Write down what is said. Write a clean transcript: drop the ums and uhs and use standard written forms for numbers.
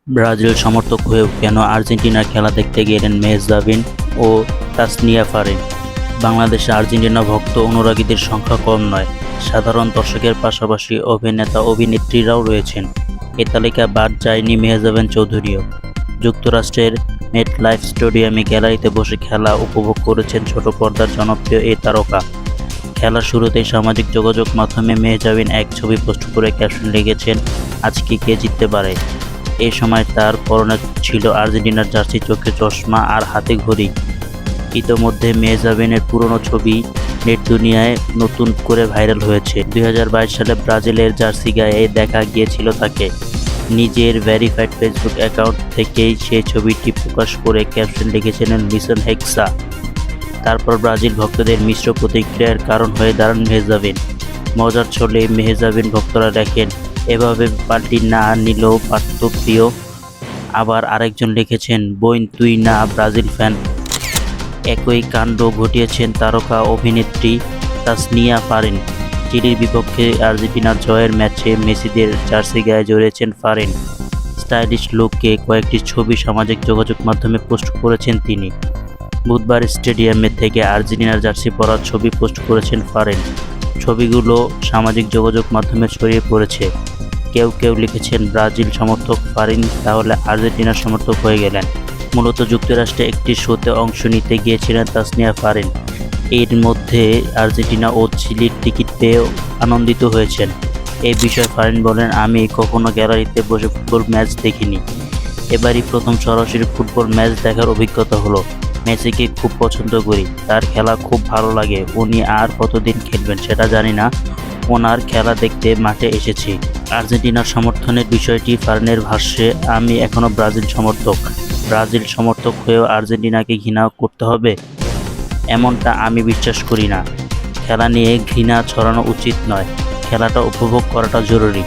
Brazil সমর্থক হয়েও কেন আর্জেন্টিনার খেলা দেখতে গেলেন মেহজাবিন ও তাসনিয়া ফারিন? বাংলাদেশে আর্জেন্টিনা ভক্ত অনুরাগীদের সংখ্যা কম নয়। সাধারণ দর্শকের পাশাপাশি অভিনেতা অভিনেত্রীরাও রয়েছেন। এ তালিকা বাদ যায়নি মেহজাবিন চৌধুরীও। যুক্তরাষ্ট্রের মেটলাইফ স্টেডিয়ামে গ্যালারিতে বসে খেলা উপভোগ করেছেন ছোট পর্দার জনপ্রিয় এই তারকা। খেলার শুরুতেই সামাজিক যোগাযোগ মাধ্যমে মেহজাবিন এক ছবি পোস্ট করে ক্যাপশন লিখেছেন, আজকে কে জিততে পারে। এ সময় তার পরনে ছিল আর্জেন্টিনার জার্সি, চোখে চশমা আর হাতে ঘড়ি। ইতোমধ্যে মেহজাবিনের পুরনো ছবি নেট দুনিয়ায় নতুন করে ভাইরাল হয়েছে। 2022 সালে ব্রাজিলের জার্সি গায়ে দেখা গিয়েছিল তাকে। নিজের ভেরিফাইড ফেসবুক অ্যাকাউন্ট থেকেই সেই ছবিটি প্রকাশ করে ক্যাপশন লিখেছিলেন লিসন হেক্সা। তারপর ব্রাজিল ভক্তদের মিশ্র প্রতিক্রিয়ার কারণ হয়ে দাঁড়ান মেহজাবিন। মজার ছলে মেহজাবিন ভক্তরা দেখেন, এভাবে পাল্টি না নিলেও পারত প্রিয়। আবার আরেকজন লিখেছেন, বোন তুই না ব্রাজিল ফ্যান। একই কাণ্ড ঘটিয়েছেন তারকা অভিনেত্রী তাসনিয়া ফারিন। চিলির বিপক্ষে আর্জেন্টিনার জয়ের ম্যাচে মেসিদের জার্সি গায়ে জড়িয়েছেন ফারিন। স্টাইলিশ লুকে কয়েকটি ছবি সামাজিক যোগাযোগ মাধ্যমে পোস্ট করেছেন তিনি। বুধবার স্টেডিয়ামে থেকে আর্জেন্টিনার জার্সি পরার ছবি পোস্ট করেছেন ফারিন। ছবিগুলো সামাজিক যোগাযোগ মাধ্যমে ছড়িয়ে পড়েছে। কেউ কেউ লিখেছেন, ব্রাজিল সমর্থক ফারিন তাহলে আর্জেন্টিনার সমর্থক হয়ে গেলেন। মূলত যুক্তরাষ্ট্রে একটি শোতে অংশ নিতে গিয়েছিলেন তাসনিয়া ফারিন। এর মধ্যে আর্জেন্টিনা ও চিলির টিকিট পেয়ে আনন্দিত হয়েছেন। এই বিষয়ে ফারিন বলেন, আমি কখনো গ্যালারিতে বসে ফুটবল ম্যাচ দেখিনি। এবারই প্রথম সরাসরি ফুটবল ম্যাচ দেখার অভিজ্ঞতা হলো। মেসিকে খুব পছন্দ করি, তার খেলা খুব ভালো লাগে। উনি আর কতদিন খেলবেন সেটা জানি না, ওনার খেলা দেখতে মাঠে এসেছি। আর্জেন্টিনার সমর্থনের বিষয়টি ফারিনের ভাষ্যে, আমি এখনও ব্রাজিল সমর্থক। ব্রাজিল সমর্থক হয়েও আর্জেন্টিনাকে ঘৃণা করতে হবে, এমনটা আমি বিশ্বাস করি না। খেলা নিয়ে ঘৃণা ছড়ানো উচিত নয়, খেলাটা উপভোগ করাটা জরুরি।